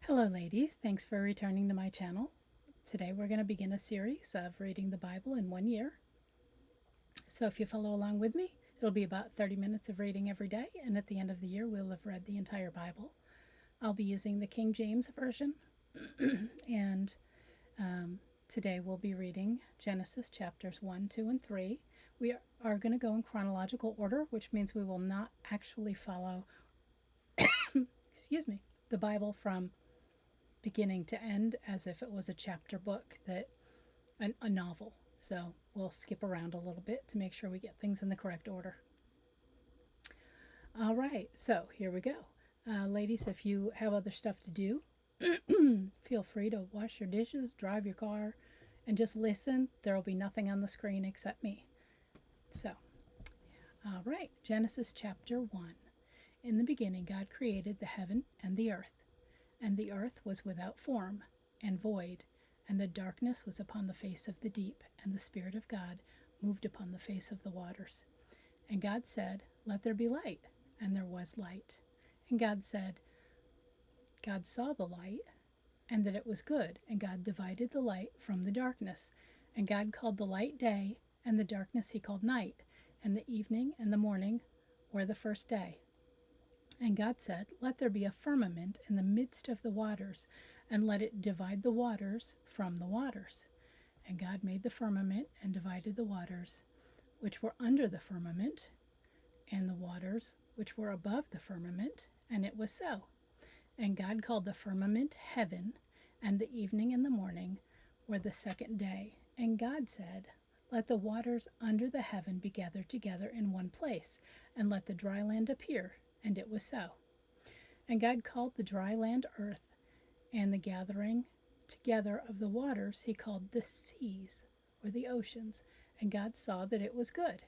Hello, ladies. Thanks for returning to my channel. Today we're going to begin a series of reading the Bible in 1 year. So if you follow along with me, it'll be about 30 minutes of reading every day, and at the end of the year, we'll have read the entire Bible. I'll be using the King James Version, and today we'll be reading Genesis chapters 1, 2, and 3. We are going to go in chronological order, which means we will not actually follow, the Bible from beginning to end as if it was a chapter book, a novel. So we'll skip around a little bit to make sure we get things in the correct order. All right, so here we go. Ladies, if you have other stuff to do, feel free to wash your dishes, drive your car, and just listen. There will be nothing on the screen except me. So, all right, Genesis chapter 1. In the beginning, God created the heaven and the earth. And the earth was without form and void, and the darkness was upon the face of the deep, and the Spirit of God moved upon the face of the waters. And God said, "Let there be light," and there was light. And God saw the light, and that it was good, and God divided the light from the darkness. And God called the light day, and the darkness he called night, and the evening and the morning were the first day. And God said, "Let there be a firmament in the midst of the waters, and let it divide the waters from the waters." And God made the firmament and divided the waters which were under the firmament, and the waters which were above the firmament, and it was so. And God called the firmament heaven, and the evening and the morning were the second day. And God said, "Let the waters under the heaven be gathered together in one place, and let the dry land appear." And it was so. And God called the dry land earth, and the gathering together of the waters he called the seas, or the oceans. And God saw that it was good.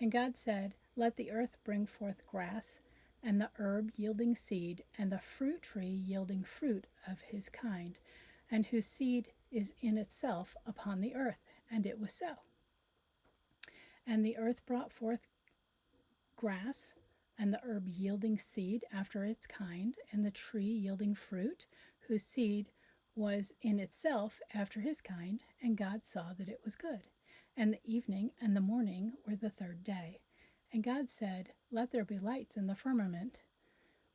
And God said, "Let the earth bring forth grass, and the herb yielding seed, and the fruit tree yielding fruit of his kind, and whose seed is in itself upon the earth." And it was so. And the earth brought forth grass, and the herb yielding seed after its kind, and the tree yielding fruit, whose seed was in itself after his kind. And God saw that it was good. And the evening and the morning were the third day. And God said, "Let there be lights in the firmament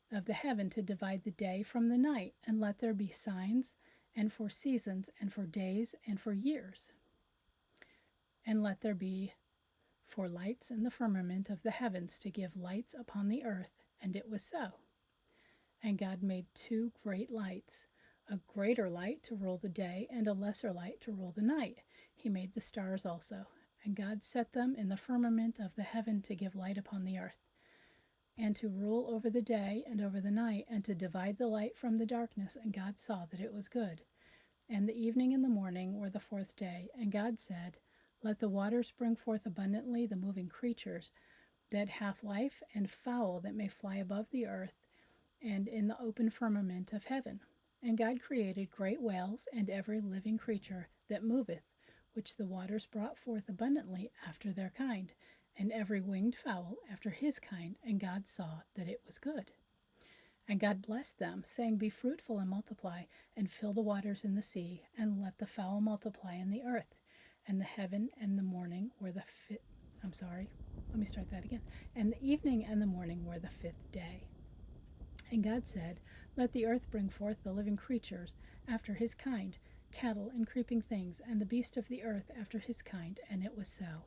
of the heaven to divide the day from the night, and let there be signs, and for seasons, and for days, and for years. And let there be for lights in the firmament of the heavens to give lights upon the earth." And it was so. And God made two great lights, a greater light to rule the day, and a lesser light to rule the night. He made the stars also. And God set them in the firmament of the heaven to give light upon the earth, and to rule over the day and over the night, and to divide the light from the darkness. And God saw that it was good. And the evening and the morning were the fourth day. And God said, "Let the waters bring forth abundantly the moving creatures that hath life, and fowl that may fly above the earth, and in the open firmament of heaven." And God created great whales, and every living creature that moveth, which the waters brought forth abundantly after their kind, and every winged fowl after his kind. And God saw that it was good. And God blessed them, saying, "Be fruitful and multiply, and fill the waters in the sea, and let the fowl multiply in the earth." And the heaven and the morning were the And the evening and the morning were the fifth day. And God said, "Let the earth bring forth the living creatures after his kind, cattle and creeping things, and the beast of the earth after his kind." And it was so.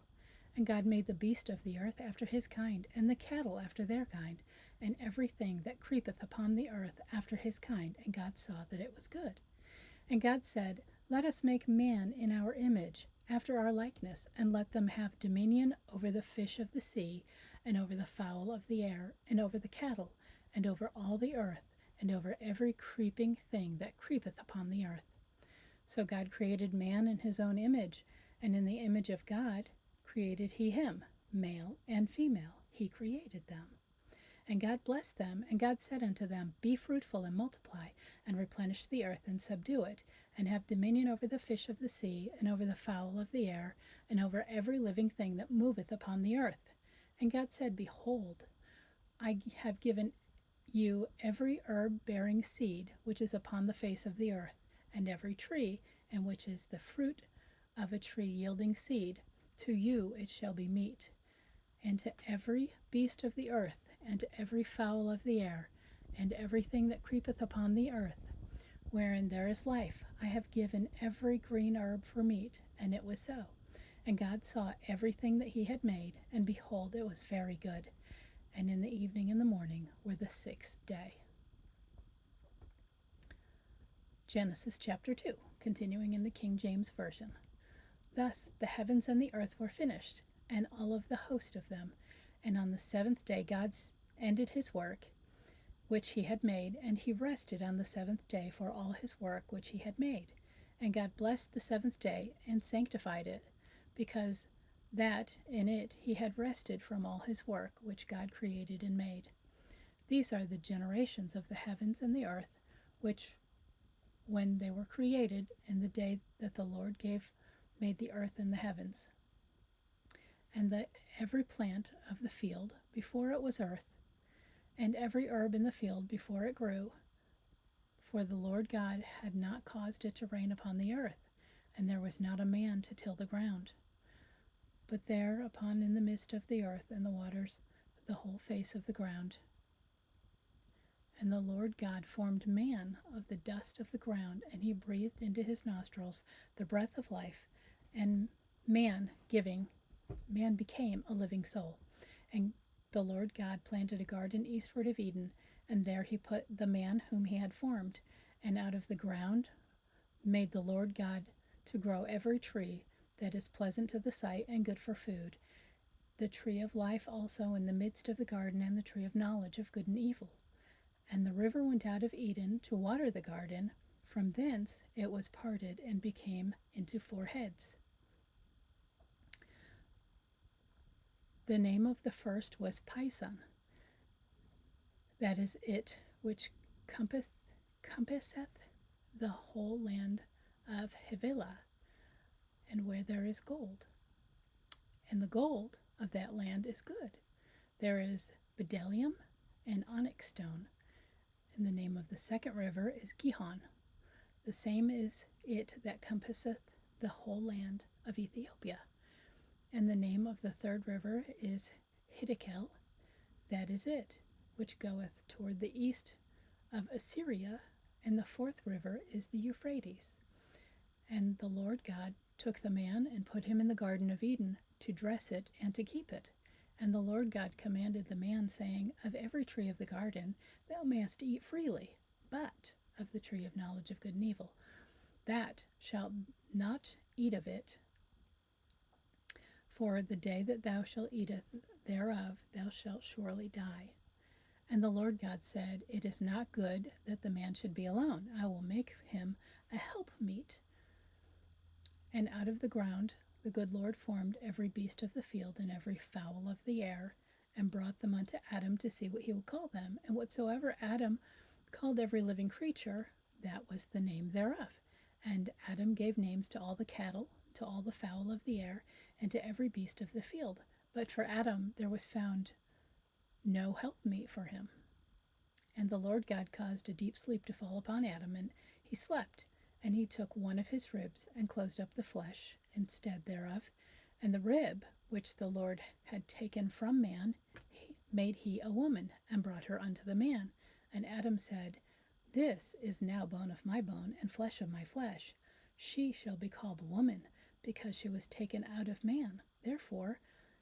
And God made the beast of the earth after his kind, and the cattle after their kind, and everything that creepeth upon the earth after his kind. And God saw that it was good. And God said, "Let us make man in our image, after our likeness, and let them have dominion over the fish of the sea, and over the fowl of the air, and over the cattle, and over all the earth, and over every creeping thing that creepeth upon the earth." So God created man in his own image, and in the image of God created he him, male and female he created them. And God blessed them, and God said unto them, "Be fruitful and multiply, and replenish the earth, and subdue it, and have dominion over the fish of the sea, and over the fowl of the air, and over every living thing that moveth upon the earth." And God said, "Behold, I have given you every herb bearing seed which is upon the face of the earth, and every tree in which is the fruit of a tree yielding seed, to you it shall be meat. And to every beast of the earth, and to every fowl of the air, and everything that creepeth upon the earth, wherein there is life, I have given every green herb for meat. And it was so. And God saw everything that he had made, and behold, it was very good. And in the evening and the morning were the sixth day. Genesis chapter 2, continuing in the King James Version. Thus the heavens and the earth were finished, and all of the host of them. And on the seventh day God ended his work which he had made, and he rested on the seventh day for all his work which he had made. And God blessed the seventh day and sanctified it, because that in it he had rested from all his work which God created and made. These are the generations of the heavens and the earth, which when they were created, in the day that the Lord made the earth and the heavens. And every plant of the field before it was earth, and every herb in the field before it grew, for the Lord God had not caused it to rain upon the earth, and there was not a man to till the ground. But there upon in the midst of the earth and the waters, the whole face of the ground. And the Lord God formed man of the dust of the ground, and he breathed into his nostrils the breath of life, and man became a living soul. And the Lord God planted a garden eastward of Eden, and there he put the man whom he had formed. And out of the ground made the Lord God to grow every tree that is pleasant to the sight and good for food, the tree of life also in the midst of the garden, and the tree of knowledge of good and evil. And the river went out of Eden to water the garden. From thence it was parted and became into 4 heads. The name of the first was Pison. That is it which compasseth the whole land of Havilah, and where there is gold. And the gold of that land is good. There is bdellium and onyx stone. And the name of the second river is Gihon. The same is it that compasseth the whole land of Ethiopia. And the name of the third river is Hiddekel. That is it, which goeth toward the east of Assyria. And the fourth river is the Euphrates. And the Lord God took the man and put him in the garden of Eden to dress it and to keep it. And the Lord God commanded the man, saying, Of every tree of the garden thou mayest eat freely, but of the tree of knowledge of good and evil, that shalt not eat of it, for the day that thou shalt eateth thereof thou shalt surely die. And the Lord God said, It is not good that the man should be alone. I will make him a helpmeet. And out of the ground the good Lord formed every beast of the field and every fowl of the air, and brought them unto Adam to see what he would call them. And whatsoever Adam called every living creature, that was the name thereof. And Adam gave names to all the cattle, to all the fowl of the air, and to every beast of the field. But for Adam there was found no helpmeet for him. And the Lord God caused a deep sleep to fall upon Adam, and he slept. And he took one of his ribs, and closed up the flesh instead thereof. And the rib which the Lord had taken from man made he a woman, and brought her unto the man. And Adam said, This is now bone of my bone, and flesh of my flesh. She shall be called woman, because she was taken out of man. Therefore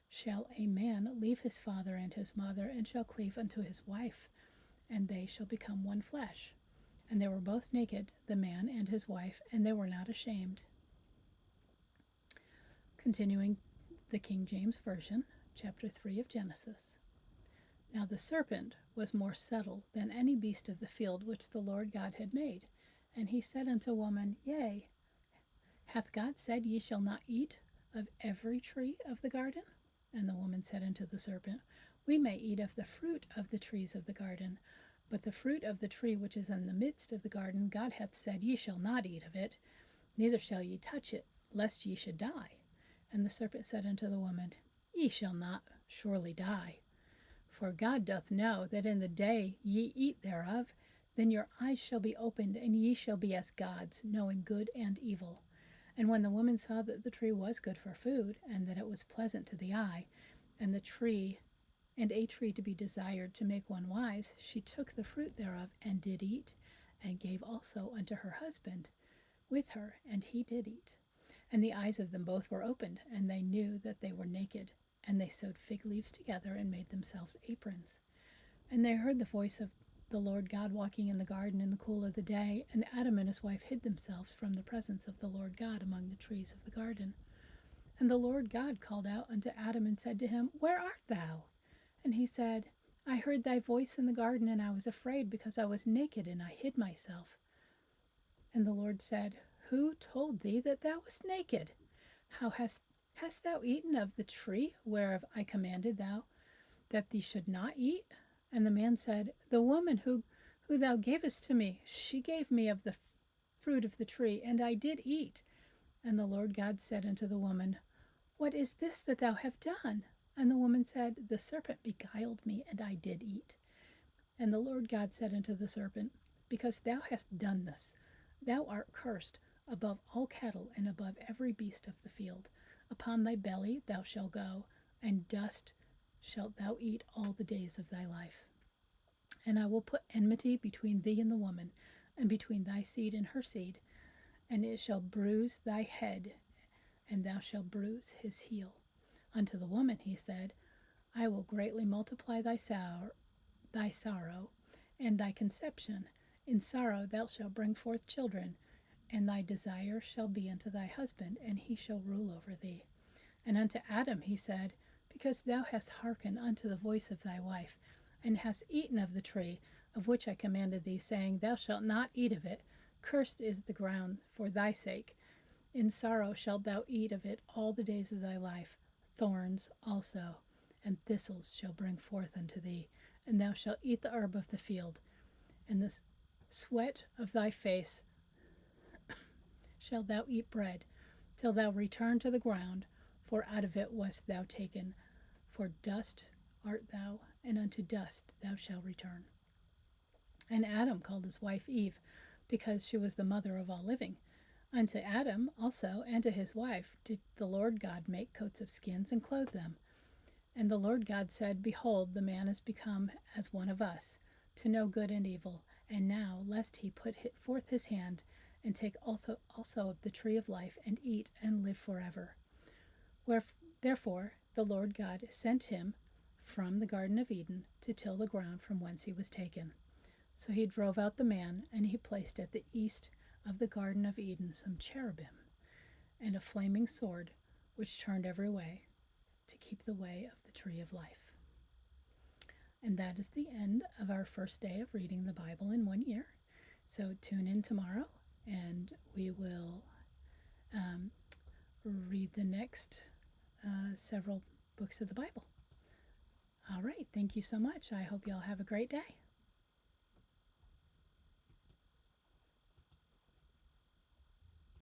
shall a man leave his father and his mother, and shall cleave unto his wife, and they shall become one flesh. And they were both naked, the man and his wife, and they were not ashamed. Continuing the King James Version, chapter 3 of Genesis. Now the serpent was more subtle than any beast of the field which the Lord God had made. And he said unto woman, Yea, hath God said, Ye shall not eat of every tree of the garden? And the woman said unto the serpent, We may eat of the fruit of the trees of the garden, but the fruit of the tree which is in the midst of the garden, God hath said, Ye shall not eat of it, neither shall ye touch it, lest ye should die. And the serpent said unto the woman, Ye shall not surely die. For God doth know that in the day ye eat thereof, then your eyes shall be opened, and ye shall be as gods, knowing good and evil. And when the woman saw that the tree was good for food, and that it was pleasant to the eye, and a tree to be desired to make one wise, she took the fruit thereof, and did eat, and gave also unto her husband with her, and he did eat. And the eyes of them both were opened, and they knew that they were naked. And they sewed fig leaves together, and made themselves aprons. And they heard the voice of the Lord God walking in the garden in the cool of the day, and Adam and his wife hid themselves from the presence of the Lord God among the trees of the garden. And the Lord God called out unto Adam, and said to him, Where art thou? And he said, I heard thy voice in the garden, and I was afraid, because I was naked, and I hid myself. And the Lord said, Who told thee that thou wast naked? How hast thou eaten of the tree whereof I commanded thou that thee should not eat? And the man said, The woman who thou gavest to me, she gave me of the fruit of the tree, and I did eat. And the Lord God said unto the woman, What is this that thou hast done? And the woman said, The serpent beguiled me, and I did eat. And the Lord God said unto the serpent, Because thou hast done this, thou art cursed above all cattle, and above every beast of the field. Upon thy belly thou shalt go, and dust shalt thou eat all the days of thy life. And I will put enmity between thee and the woman, and between thy seed and her seed, and it shall bruise thy head, and thou shalt bruise his heel. Unto the woman he said, I will greatly multiply thy sorrow, and thy conception. In sorrow thou shalt bring forth children, and thy desire shall be unto thy husband, and he shall rule over thee. And unto Adam he said, Because thou hast hearkened unto the voice of thy wife, and hast eaten of the tree of which I commanded thee, saying, Thou shalt not eat of it, cursed is the ground for thy sake. In sorrow shalt thou eat of it all the days of thy life. Thorns also and thistles shall bring forth unto thee, and thou shalt eat the herb of the field. And the sweat of thy face shalt thou eat bread, till thou return to the ground, for out of it wast thou taken. For dust art thou, and unto dust thou shalt return. And Adam called his wife Eve, because she was the mother of all living. Unto Adam also and to his wife did the Lord God make coats of skins, and clothe them. And the Lord God said, Behold, the man is become as one of us, to know good and evil. And now, lest he put forth his hand, and take also of the tree of life, and eat, and live forever. Therefore the Lord God sent him from the Garden of Eden to till the ground from whence he was taken. So he drove out the man, and he placed at the east of the Garden of Eden some cherubim, and a flaming sword, which turned every way, to keep the way of the tree of life. And that is the end of our first day of reading the Bible in 1 year. So tune in tomorrow, and we will read the next several books of the Bible. All right, thank you so much. I hope you all have a great day.